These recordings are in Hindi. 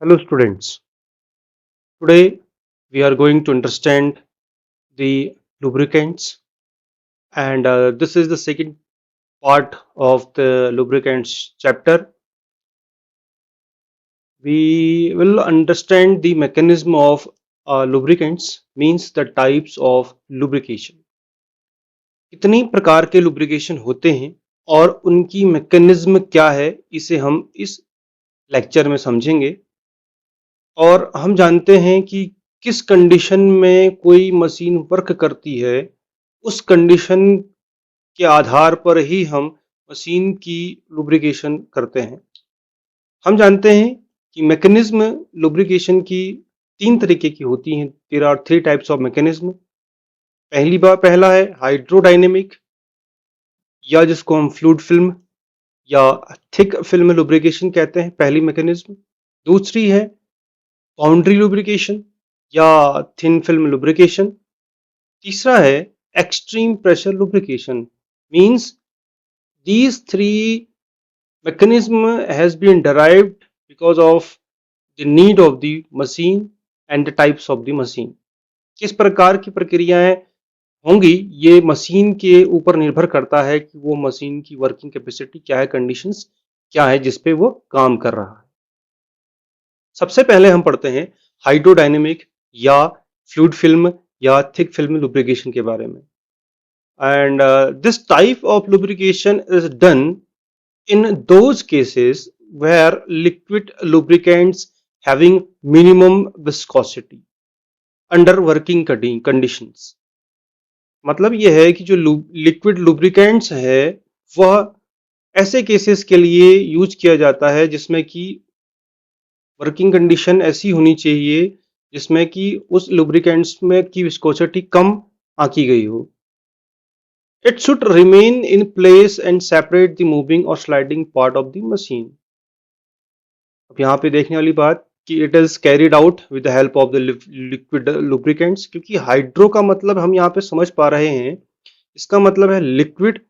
Hello, students. Today we are going to understand the lubricants, and this is the second part of the lubricants chapter. We will understand the mechanism of lubricants, means the types of lubrication. कितनी प्रकार के lubrication होते हैं और उनकी mechanism क्या है, इसे हम इस लेक्चर में समझेंगे। और हम जानते हैं कि किस कंडीशन में कोई मशीन वर्क करती है, उस कंडीशन के आधार पर ही हम मशीन की लुब्रिकेशन करते हैं। हम जानते हैं कि मैकेनिज्म लुब्रिकेशन की तीन तरीके की होती हैं। There are three types of mechanism. पहला है हाइड्रोडायनेमिक, या जिसको हम फ्लूइड फिल्म या थिक फिल्म लुब्रिकेशन कहते हैं, पहली मैकेनिज्म। दूसरी है बाउंड्री लुब्रिकेशन या थिन फिल्म लुब्रिकेशन। तीसरा है extreme pressure lubrication. Means these three mechanism has been derived because of the need of the machine and the types of the machine. किस प्रकार की प्रक्रियाएं होंगी, ये मशीन के ऊपर निर्भर करता है कि वो मशीन की वर्किंग कैपेसिटी क्या है, कंडीशंस क्या है जिस पे वो काम कर रहा है। सबसे पहले हम पढ़ते हैं हाइड्रोडायनेमिक या फ्लूइड फिल्म या थिक फिल्म लुब्रिकेशन के बारे में। And this type of lubrication is done in those cases where liquid lubricants having minimum viscosity under working conditions। मतलब यह है कि जो लिक्विड लुब्रिकेंट्स है वह ऐसे केसेस के लिए यूज किया जाता है जिसमें कि वर्किंग कंडीशन ऐसी होनी चाहिए जिसमें कि उस लुब्रिकेंट्स में की विस्कोसिटी कम आंकी गई हो। It should remain in place and separate the moving or sliding part of the machine। अब यहाँ पे देखने वाली बात कि it is carried out with the help of the liquid lubricants, क्योंकि हाइड्रो का मतलब हम यहाँ पे समझ पा रहे हैं, इसका मतलब है लिक्विड,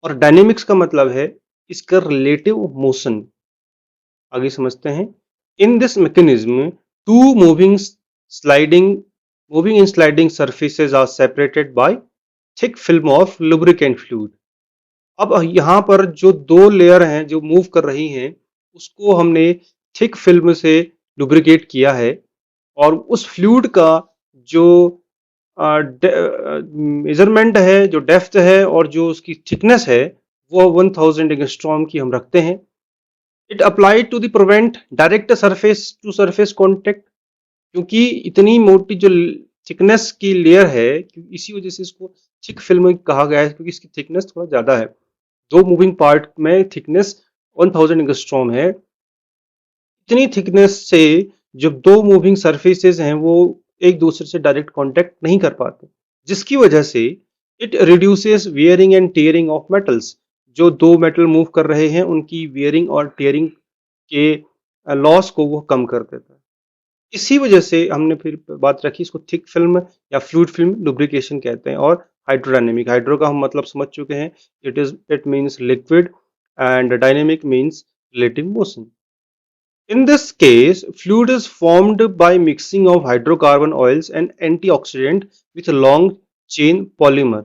और डायनेमिक्स का मतलब है इसका रिलेटिव मोशन। आगे समझते हैं। In this mechanism two moving in sliding surfaces are separated by thick film of lubricant fluid. अब यहाँ पर जो दो लेयर हैं जो मूव कर रही हैं, उसको हमने थिक फिल्म से लुब्रिकेट किया है, और उस फ्लूइड का जो मेजरमेंट है, जो डेप्थ है और जो उसकी थिकनेस है, वो 1000 एंगस्ट्रॉम की हम रखते हैं। It applied to the prevent direct surface to surface contact, क्योंकि इतनी मोटी जो थिकनेस की लेयर है, इसी वजह से इसको थिक फिल्म कहा गया है, क्योंकि इसकी थिकनेस थोड़ा ज्यादा है। दो मूविंग पार्ट में थिकनेस 1000 एंगस्ट्रॉम है। इतनी थिकनेस से जब दो मूविंग सरफेसेस हैं वो एक दूसरे से डायरेक्ट कांटेक्ट नहीं कर पाते, जिसकी वजह से it reduces wearing and tearing of metals. जो दो मेटल मूव कर रहे हैं उनकी वियरिंग और टियरिंग के लॉस को वो कम कर देता है। इसी वजह से हमने फिर बात रखी, इसको थिक फिल्म या फ्लूइड फिल्म लुब्रिकेशन कहते हैं। और हाइड्रोडायनेमिक, हाइड्रो का हम मतलब समझ चुके हैं, it means liquid, and dynamic means relative motion. In this case, fluid is formed by mixing of hydrocarbon oils and antioxidant with long chain polymer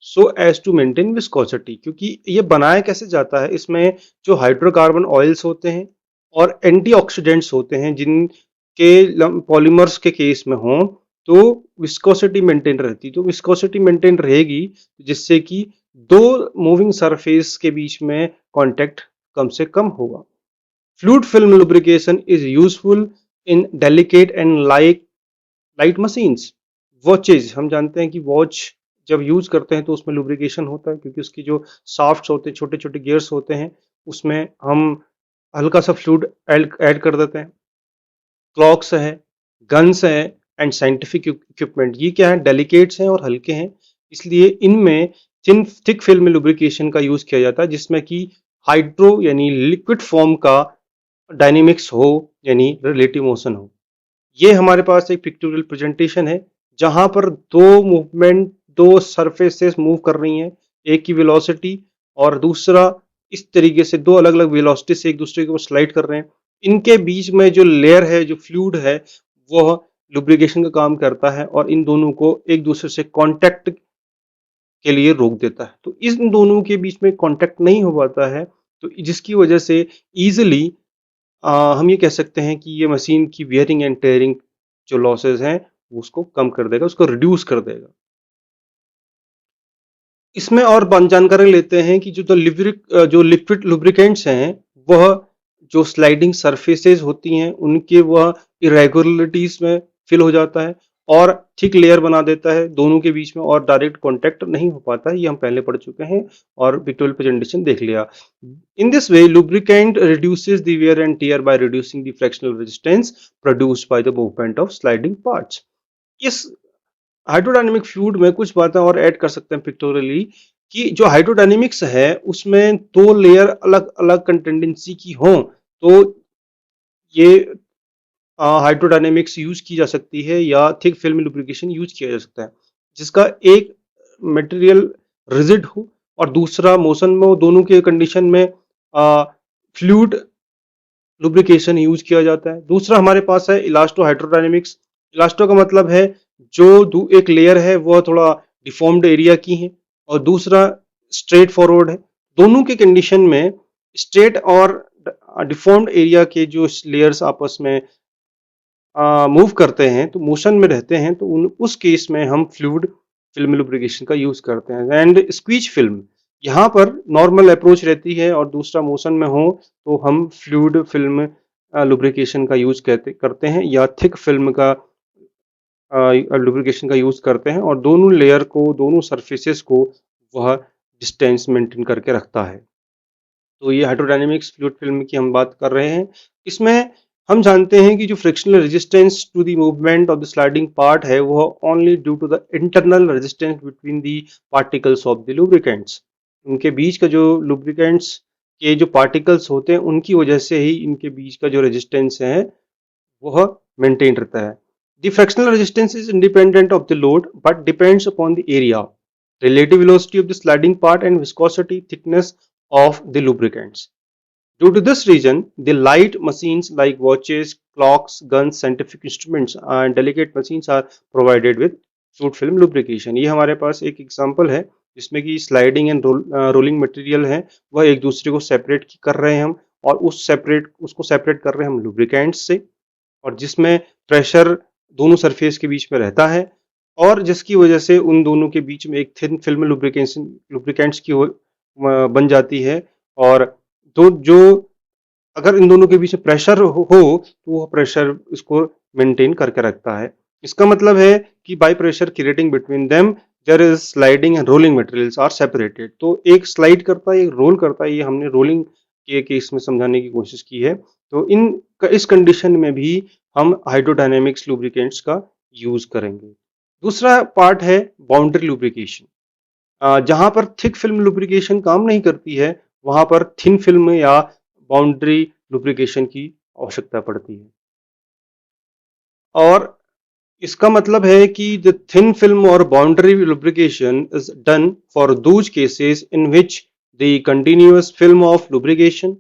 so as to maintain viscosity। क्योंकि ये बनाया कैसे जाता है, इसमें जो हाइड्रोकार्बन ऑयल्स होते हैं और एंटीऑक्सीडेंट्स होते हैं जिनके पॉलीमर्स के केस में हों, तो विस्कोसिटी मेंटेन रहती। तो विस्कोसिटी मेंटेन रहेगी जिससे कि दो मूविंग सरफेस के बीच में कांटेक्ट कम से कम होगा। Fluid film lubrication is useful in delicate and light machines। Watches, हम जानते हैं कि वॉच जब यूज करते हैं तो उसमें लुब्रिकेशन होता है, क्योंकि उसकी जो शाफ्ट्स होते हैं, छोटे छोटे गियर्स होते हैं, उसमें हम हल्का सा फ्लूइड ऐड कर देते हैं। क्लॉक्स हैं, गन्स हैं एंड साइंटिफिक इक्विपमेंट, ये क्या है, डेलिकेट्स हैं और हल्के हैं, इसलिए इनमें थिक फिल्म लुब्रिकेशन का यूज किया जाता है, जिसमें कि हाइड्रो यानी लिक्विड फॉर्म का डायनेमिक्स हो यानी रिलेटिव मोशन हो। ये हमारे पास एक पिक्टोरियल प्रेजेंटेशन है जहां पर दो सरफेसेस मूव कर रही हैं, एक की वेलोसिटी और दूसरा इस तरीके से दो अलग अलग वेलोसिटी से एक दूसरे के ऊपर स्लाइड कर रहे हैं। इनके बीच में जो लेयर है, जो फ्लूइड है, वह लुब्रिकेशन का काम करता है और इन दोनों को एक दूसरे से कांटेक्ट के लिए रोक देता है। तो इन दोनों के बीच में कांटेक्ट नहीं हो पाता है, तो जिसकी वजह से ईजिली हम ये कह सकते हैं कि ये मशीन की वियरिंग एंड टेयरिंग जो लॉसेस हैं, उसको कम कर देगा, उसको रिड्यूस कर देगा। इसमें और जानकारी लेते हैं कि जो लिक्विड लुब्रिकेंट्स हैं, वह जो स्लाइडिंग सरफेसेस होती हैं, उनके वह इरेगुलरिटीज में फिल हो जाता है और थिक लेयर बना देता है दोनों के बीच में, और डायरेक्ट कांटेक्ट नहीं हो पाता है। ये हम पहले पढ़ चुके हैं और पिक्टोरियल प्रेजेंटेशन देख लिया। In this way lubricant reduces the wear and tear by reducing the frictional resistance produced by the movement of sliding parts। इस हाइड्रोडायनेमिक फ्लूइड में कुछ बातें और ऐड कर सकते हैं पिक्टोरियली, कि जो हाइड्रोडायनेमिक्स है उसमें दो लेयर अलग अलग कंटेंडेंसी की हों, तो ये हाइड्रोडायनेमिक्स यूज की जा सकती है या थिक फिल्म लुब्रिकेशन यूज किया जा सकता है, जिसका एक मटेरियल रिजिड हो और दूसरा मोशन में हो। दोनों के कंडीशन में फ्लूइड लुब्रिकेशन यूज किया जाता है। दूसरा हमारे पास है इलास्टो हाइड्रोडायनेमिक्स। इलास्टो का मतलब है जो एक लेयर है वह थोड़ा डिफॉर्म्ड एरिया की है और दूसरा स्ट्रेट फॉरवर्ड है। दोनों के कंडीशन में स्ट्रेट और डिफॉर्म्ड एरिया के जो लेयर्स आपस में मूव करते हैं, तो मोशन में रहते हैं, तो उस केस में हम फ्लूइड फिल्म लुब्रिकेशन का यूज करते हैं। एंड स्क्वीज फिल्म, यहाँ पर नॉर्मल अप्रोच रहती है और दूसरा मोशन में हो, तो हम फ्लूइड फिल्म लुब्रिकेशन का यूज करते हैं या थिक फिल्म का लुब्रिकेशन का यूज करते हैं, और दोनों लेयर को, दोनों सरफेसेस को वह डिस्टेंस मेंटेन करके रखता है। तो ये हाइड्रोडायनेमिक्स फ्लूइड फिल्म की हम बात कर रहे हैं। इसमें हम जानते हैं कि जो frictional resistance to the movement of the sliding part है, वह only due to the internal resistance between the particles of the lubricants. उनके बीच का जो लुब्रिकेंट्स के जो पार्टिकल्स होते हैं, उनकी वजह से ही इनके बीच का जो रेजिस्टेंस है वह मेंटेन रहता है। The frictional resistance is independent of the load but depends upon the area, relative velocity of the sliding part and viscosity thickness of the lubricants. Due to this reason, the light machines like watches, clocks, guns, scientific instruments and delicate machines are provided with fluid film lubrication। ये हमारे पास एक एग्जांपल है जिसमें कि स्लाइडिंग एंड रोलिंग मटेरियल है, वह एक दूसरे को सेपरेट कर रहे हैं हम, और उसको सेपरेट कर रहे हैं हम लुब्रिकेंट्स से, और जिसमें प्रेशर दोनों सरफेस के बीच में रहता है, और जिसकी वजह से उन दोनों के बीच में एक थिन फिल्म लुब्रिकेंट्स की बन जाती है। और दो जो अगर इन दोनों के बीच में प्रेशर हो तो वह प्रेशर इसको मेंटेन करके रखता है। इसका मतलब है कि by pressure creating between them there is sliding and rolling materials are separated. तो एक स्लाइड करता है, एक रोल करता है, ये हमने रोलिंग के केस में समझाने की कोशिश की है। तो इस कंडीशन में भी हम हाइड्रोडायनेमिक्स लुब्रिकेंट्स का यूज करेंगे। दूसरा पार्ट है बाउंड्री लुब्रिकेशन। जहां पर थिक फिल्म लुब्रिकेशन काम नहीं करती है, वहां पर थिन फिल्म या बाउंड्री लुब्रिकेशन की आवश्यकता पड़ती है। और इसका मतलब है कि द थिन फिल्म और boundary lubrication is done for those cases in which the continuous film of lubrication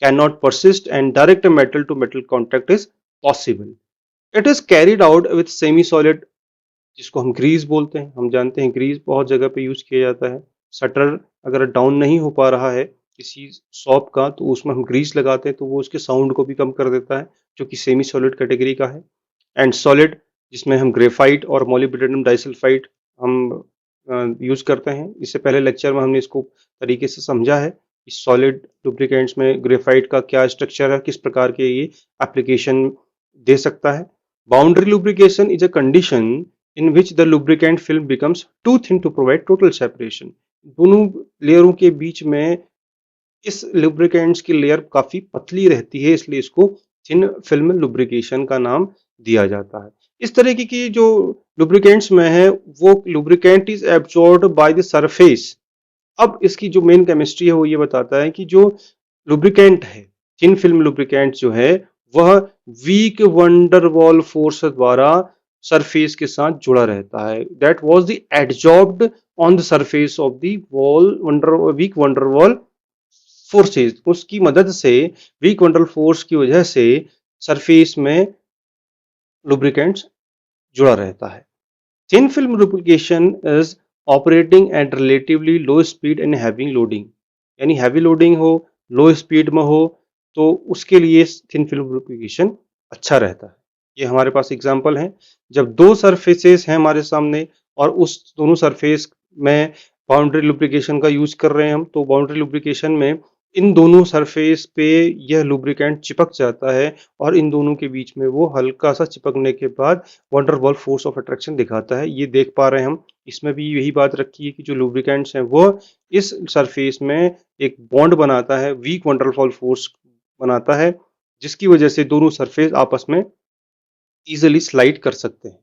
can not persist and direct metal to metal contact is possible. It is carried out with semi solid, जिसको हम ग्रीस बोलते हैं। हम जानते हैं ग्रीस बहुत जगह पे यूज किया जाता है। शटर अगर डाउन नहीं हो पा रहा है किसी शॉप का, तो उसमें हम ग्रीस लगाते हैं, तो वो उसके साउंड को भी कम कर देता है, जो कि सेमी सॉलिड कैटेगरी का है। एंड सॉलिड, जिसमें हम ग्रेफाइट और मोलिब्डेनम डाइसल्फाइड हम यूज करते हैं। इससे पहले लेक्चर में हमने इसको तरीके से समझा है कि सॉलिड लुब्रिकेंट्स में ग्रेफाइट का क्या स्ट्रक्चर है, किस प्रकार के ये एप्लीकेशन दे सकता है। Boundary lubrication is a condition in which the lubricant film becomes too thin to provide total separation। दोनों लेयरों के बीच में इस लुब्रिकेंट्स की लेयर काफी पतली रहती है, इसलिए इसको थिन फिल्म लुब्रिकेशन का नाम दिया जाता है। इस तरीके की जो लुब्रिकेंट्स में है, वो lubricant is absorbed by the surface. अब इसकी जो मेन केमिस्ट्री है वो ये बताता है कि जो लुब्रिकेंट है, थिन फिल्म लुब्रिकेंट जो है, वह वीक वंडरवॉल फोर्स द्वारा सरफेस के साथ जुड़ा रहता है। That was the adsorbed on the surface of the wall, weak Van der Waals forces उसकी मदद से, वीक वंडरल फोर्स की वजह से सरफेस में लुब्रिकेंट्स जुड़ा रहता है। Thin film lubrication is operating at relatively low speed and heavy loading, यानी हैवी लोडिंग हो, लो स्पीड में हो, तो उसके लिए थिन फिल्म lubrication अच्छा रहता है। ये हमारे पास एग्जांपल है, जब दो सरफेसेस हैं हमारे सामने और उस दोनों सरफेस में बाउंड्री लुब्रिकेशन का यूज कर रहे हैं हम, तो बाउंड्री लुब्रिकेशन में इन दोनों सरफेस पे यह लुब्रिकेंट चिपक जाता है और इन दोनों के बीच में वो हल्का सा चिपकने के बाद वंडरवॉल फोर्स ऑफ अट्रैक्शन दिखाता है। ये देख पा रहे हैं हम, इसमें भी यही बात रखी है कि जो लुब्रिकेंट्स हैं वो इस सरफेस में एक बॉन्ड बनाता है, वीक वंडरवॉल फोर्स बनाता है, जिसकी वजह से दोनों सरफेस आपस में इजीली स्लाइड कर सकते हैं।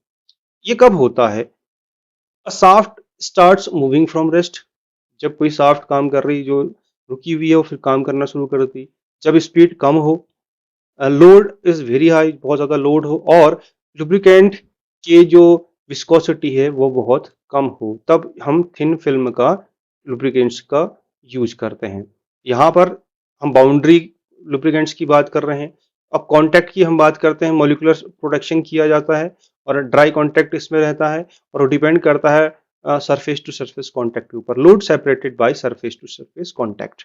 ये कब होता है? अ shaft starts moving from rest, जब कोई शाफ्ट काम कर रही जो रुकी हुई है वो फिर काम करना शुरू कर देती, जब स्पीड कम हो, लोड इज वेरी हाई, बहुत ज़्यादा लोड हो और लुब्रिकेंट के जो विस्कोसिटी है वो बहुत कम हो, तब हम थिन फिल्म का लुब्रिकेंट्स का यूज करते हैं। यहाँ पर हम बाउंड्री लुब्रिकेंट्स की बात कर रहे हैं। अब कांटेक्ट की हम बात करते हैं, मॉलिक्यूलर प्रोटेक्शन किया जाता है और ड्राई कांटेक्ट इसमें रहता है और वो डिपेंड करता है सरफेस टू सरफेस कांटेक्ट के ऊपर, load separated by surface to surface contact.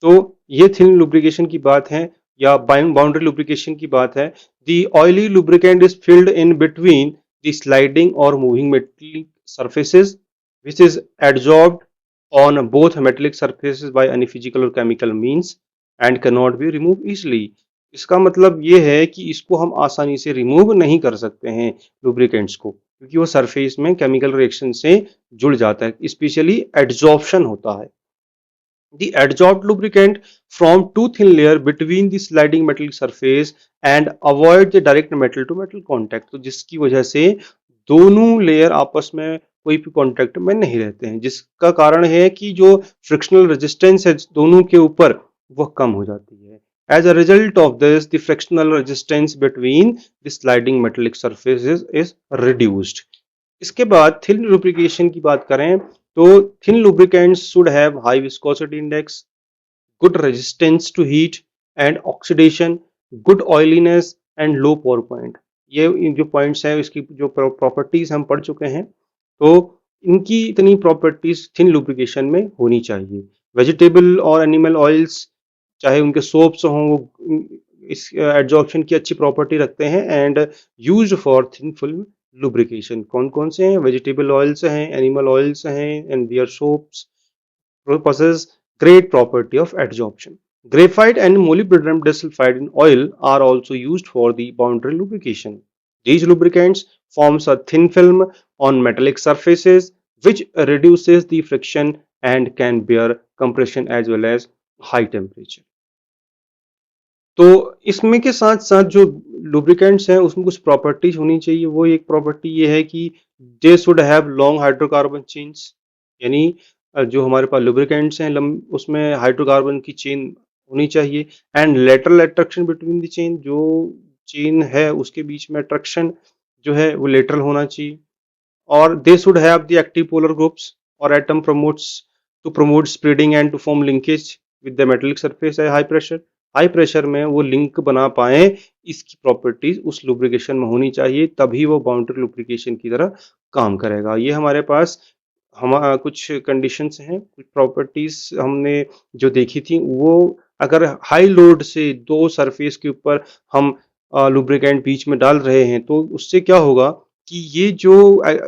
तो ये थिन लुब्रिकेशन की बात है या बाउंड्री लुब्रिकेशन की बात है। The oily lubricant is filled in between the sliding और moving metallic surfaces which is adsorbed on both metallic surfaces by any physical or chemical means and cannot be removed easily। इसका मतलब ये है कि इसको हम आसानी से रिमूव नहीं कर सकते हैं लुब्रिकेंट्स को, क्योंकि वो सरफेस में केमिकल रिएक्शन से जुड़ जाता है, स्पेशली एड्जॉर्प्शन होता है। The adsorbed lubricant form two thin layer between the sliding metallic surface and avoid the direct metal to metal contact, तो जिसकी वजह से दोनों लेयर आपस में कोई भी कांटेक्ट में नहीं रहते हैं, जिसका कारण है कि जो फ्रिक्शनल रेजिस्टेंस है दोनों के ऊपर वह कम हो जाती है। As a result of this, the frictional resistance between the sliding metallic surfaces is reduced। इसके बाद थिन लुब्रिकेशन की बात करें तो thin lubricants should have high viscosity index, good resistance to heat and oxidation, good oiliness and low pour point. ये जो पॉइंट्स हैं इसकी जो प्रॉपर्टीज हम पढ़ चुके हैं, तो इनकी इतनी प्रॉपर्टीज थिन लुब्रिकेशन में होनी चाहिए। वेजिटेबल और एनिमल ऑयल्स चाहे उनके सोप्स हों वो इस एड्जॉर्प्शन की अच्छी प्रॉपर्टी रखते हैं and used for thin film lubrication. कौन कौन से हैं? वेजिटेबल ऑयल्स हैं, एनिमल ऑयल्स हैं and their soaps possess great property of adsorption। Graphite and molybdenum disulfide in oil are also used for the boundary lubrication। These lubricants forms a thin film on metallic surfaces which reduces the friction and can bear compression as well as high temperature। तो इसमें के साथ साथ जो लुब्रिकेंट्स हैं उसमें कुछ प्रॉपर्टीज होनी चाहिए। वो एक प्रॉपर्टी ये है कि they should have long hydrocarbon chains, यानी जो हमारे पास लुब्रिकेंट्स हैं उसमें हाइड्रोकार्बन की चेन होनी चाहिए and lateral attraction between the chain, जो चेन है उसके बीच में अट्रैक्शन जो है वो लेटरल होना चाहिए और they should have the active polar groups or atom promotes to promote spreading and to form linkage with the metallic surface at high pressure। High pressure में वो लिंक बना पाए, इसकी प्रॉपर्टीज उस लुब्रिकेशन में होनी चाहिए, तभी वो बाउंड्री लुब्रिकेशन की तरह काम करेगा। ये हमारे पास हम कुछ कंडीशंस हैं, कुछ प्रॉपर्टीज हमने जो देखी थी, वो अगर हाई लोड से दो सरफेस के ऊपर हम लुब्रिकेंट बीच में डाल रहे हैं तो उससे क्या होगा कि ये जो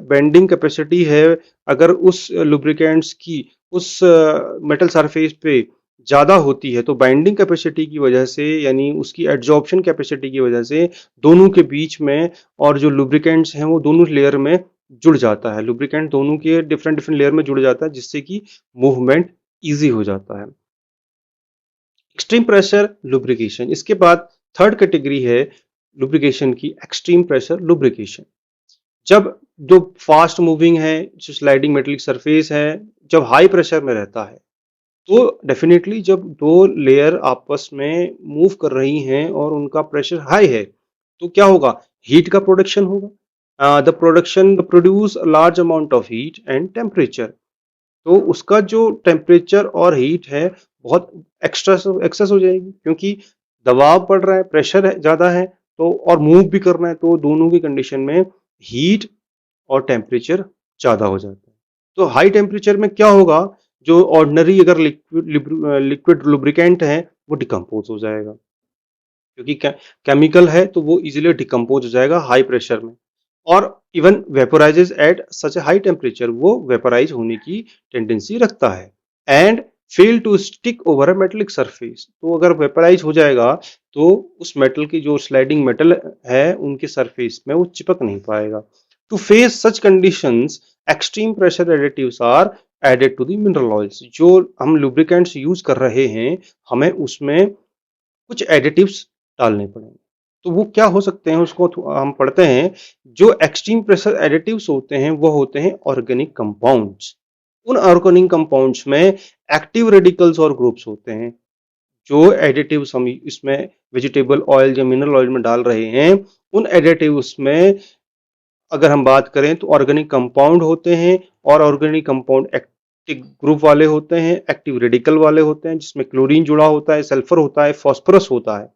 बेंडिंग कैपेसिटी है, अगर उस लुब्रिकेंट्स की उस मेटल सरफेस पे ज़्यादा होती है तो बाइंडिंग कैपेसिटी की वजह से, यानी उसकी एड्जॉर्प्शन कैपेसिटी की वजह से दोनों के बीच में और जो लुब्रिकेंट्स हैं वो दोनों लेयर में जुड़ जाता है। लुब्रिकेंट दोनों के डिफरेंट डिफरेंट लेयर में जुड़ जाता है जिससे कि मूवमेंट ईजी हो जाता है। एक्सट्रीम प्रेशर लुब्रिकेशन, इसके बाद थर्ड कैटेगरी है लुब्रिकेशन की, एक्सट्रीम प्रेशर लुब्रिकेशन। जब जो फास्ट मूविंग है, जो स्लाइडिंग मेटेलिक सरफेस है, जब हाई प्रेशर में रहता है, तो डेफिनेटली जब दो लेयर आपस में मूव कर रही हैं और उनका प्रेशर हाई है, तो क्या होगा? हीट का प्रोडक्शन होगा। The production produce large amount of heat and temperature, तो उसका जो टेम्परेचर और हीट है बहुत एक्सेस हो जाएगी, क्योंकि दबाव पड़ रहा है, प्रेशर है ज़्यादा है, तो और मूव भी करना है, तो दोनों की कंडीशन में हीट और टेम्परेचर ज़्यादा हो जाता है। तो हाई टेम्परेचर में क्या होगा, जो ऑर्डिनरी अगर लिक्विड लुब्रिकेंट है वो डिकम्पोज हो जाएगा, क्योंकि केमिकल है तो वो इजीली डिकम्पोज हो जाएगा हाई प्रेशर में। और even vaporises at such a high temperature, वो वेपोराइज होने की टेंडेंसी रखता है and fail to stick over a metallic surface. तो अगर वेपोराइज हो जाएगा तो उस मेटल की जो स्लाइडिंग मेटल है उनके सरफेस में वो चिपक नहीं पाएगा। To face such conditions, extreme pressure additives are added to the mineral oils. जो हम लुब्रिकेंट्स यूज कर रहे हैं, हमें उसमें कुछ एडिटिव्स डालने पड़ेंगे। तो वो क्या हो सकते हैं, उसको हम पढ़ते हैं। जो एक्सट्रीम प्रेशर एडिटिव्स होते हैं वो होते हैं ऑर्गेनिक कंपाउंड्स। उन ऑर्गेनिक कंपाउंड्स में एक्टिव रेडिकल्स और ग्रुप्स होते हैं। जो एडिटिव्स हम इसमें वेजिटेबल ऑयल या मिनरल ऑयल में डाल रहे हैं, उन एडिटिव्स में अगर हम बात करें तो ऑर्गेनिक कंपाउंड होते हैं, और ऑर्गेनिक कंपाउंड एक्टिव ग्रुप वाले होते हैं, एक्टिव रेडिकल वाले होते हैं, जिसमें क्लोरीन जुड़ा होता है, सल्फर होता है, फास्फोरस होता है।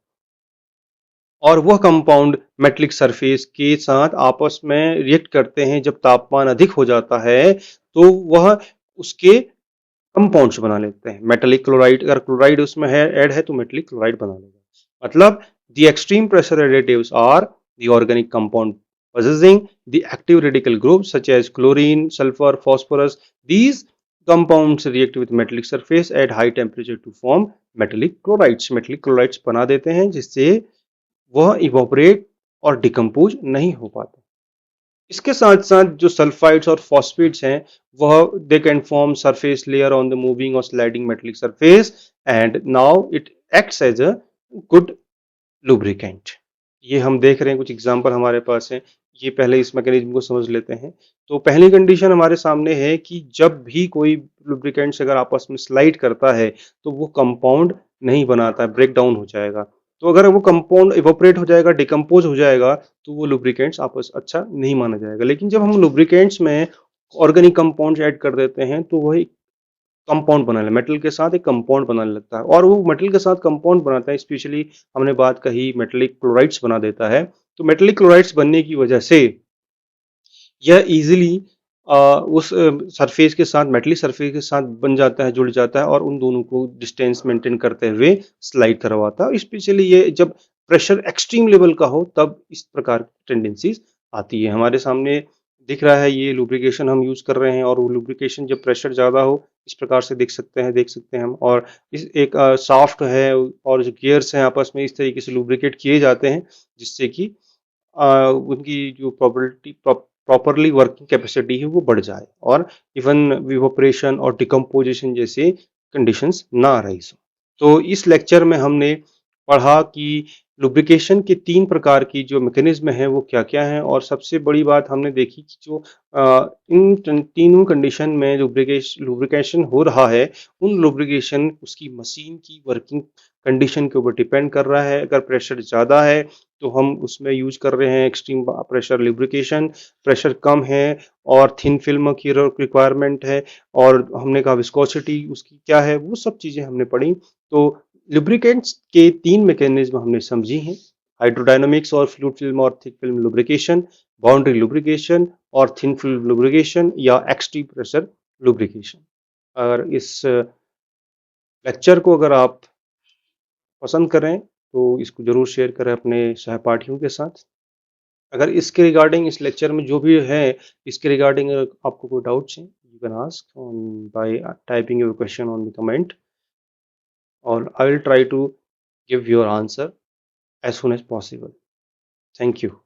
और वह कंपाउंड मेटेलिक सरफेस के साथ आपस में रिएक्ट करते हैं। जब तापमान अधिक हो जाता है तो वह उसके कंपाउंड्स बना लेते हैं। मेटेलिक क्लोराइड, अगर क्लोराइड उसमें है ऐड है तो मेटेलिक क्लोराइड बना लेगा। मतलब the extreme pressure additives are the organic compound possessing the active radical groups such as chlorine, sulfur, phosphorus. These compounds react with metallic surface at high temperature to form metallic chlorides. metallic chlorides बना देते हैं, जिससे वह इवोपरेट और डिकम्पोज नहीं हो पाते। इसके साथ साथ जो सल्फाइड्स और फॉस्फेट्स हैं, वह they can form surface layer on the moving और sliding metallic surface, and now it acts as a good lubricant. ये हम देख रहे हैं, कुछ एग्जांपल हमारे पास हैं। ये पहले इस मैकेनिज्म को समझ लेते हैं। तो पहली कंडीशन हमारे सामने है कि जब भी कोई लुब्रिकेंट्स अगर आपस में स्लाइड करता है तो वो कंपाउंड नहीं बनाता है, ब्रेक डाउन हो जाएगा। तो अगर वो कंपाउंड इवोपरेट हो जाएगा, डिकम्पोज हो जाएगा, तो वो लुब्रिकेंट्स आपस अच्छा नहीं माना जाएगा। लेकिन जब हम लुब्रिकेंट्स में ऑर्गेनिक कंपाउंड्स ऐड कर देते हैं तो वही कंपाउंड बनाने, मेटल के साथ एक कंपाउंड बनाने लगता है, और वो मेटल के साथ कंपाउंड बनाता है। स्पेशली हमने बात कही मेटेलिक क्लोराइड्स बना देता है। तो मेटेलिक क्लोराइड्स बनने की वजह से यह इजीली उस सरफेस के साथ, मेटलिक सरफेस के साथ बन जाता है, जुड़ जाता है, और उन दोनों को डिस्टेंस मेंटेन करते हुए स्लाइड करवाता है। स्पेशली ये जब प्रेशर एक्सट्रीम लेवल का हो तब इस प्रकार की टेंडेंसीज आती है। हमारे सामने दिख रहा है ये लुब्रिकेशन हम यूज कर रहे हैं, और वो लुब्रिकेशन जब प्रेशर ज़्यादा हो इस प्रकार से देख सकते हैं हम। और इस एक शाफ्ट है और जो गियर्स हैं आपस में इस तरीके से लुब्रिकेट किए जाते हैं, जिससे कि उनकी जो प्रॉपरली वर्किंग कैपेसिटी है वो बढ़ जाए, और इवन इवोपरेशन और डिकम्पोजिशन जैसे कंडीशंस ना राइज हो। तो इस लेक्चर में हमने पढ़ा कि लुब्रिकेशन के 3 प्रकार की जो मैकेनिज्म है वो क्या-क्या हैं, और सबसे बड़ी बात हमने देखी कि जो इन तीनों कंडीशन में लुब्रिकेशन हो रहा है, उन लुब्रिकेशन उसकी मशीन की वर्किंग कंडीशन के ऊपर डिपेंड कर रहा है। अगर प्रेशर ज़्यादा है तो हम उसमें यूज कर रहे हैं एक्सट्रीम प्रेशर लुब्रिकेशन। प्रेशर कम है और थिन फिल्म की रिक्वायरमेंट है, और हमने कहा विस्कोसिटी उसकी क्या है, वो सब चीज़ें हमने पढ़ी। तो लुब्रिकेंट्स के 3 मैकेनिज्म हमने समझी हैं: हाइड्रोडायनामिक्स और फ्लूइड फिल्म और thick film lubrication, boundary lubrication और थिन फिल्म लुब्रिकेशन, या एक्सट्रीम प्रेशर लुब्रिकेशन। अगर इस लेक्चर को अगर आप पसंद करें तो इसको ज़रूर शेयर करें अपने सहपाठियों के साथ। अगर इसके रिगार्डिंग इस लेक्चर में जो भी है, इसके रिगार्डिंग आपको कोई डाउट्स हैं, you can ask on by typing your question on the comment, और I will try to give your answer as soon as possible. Thank you.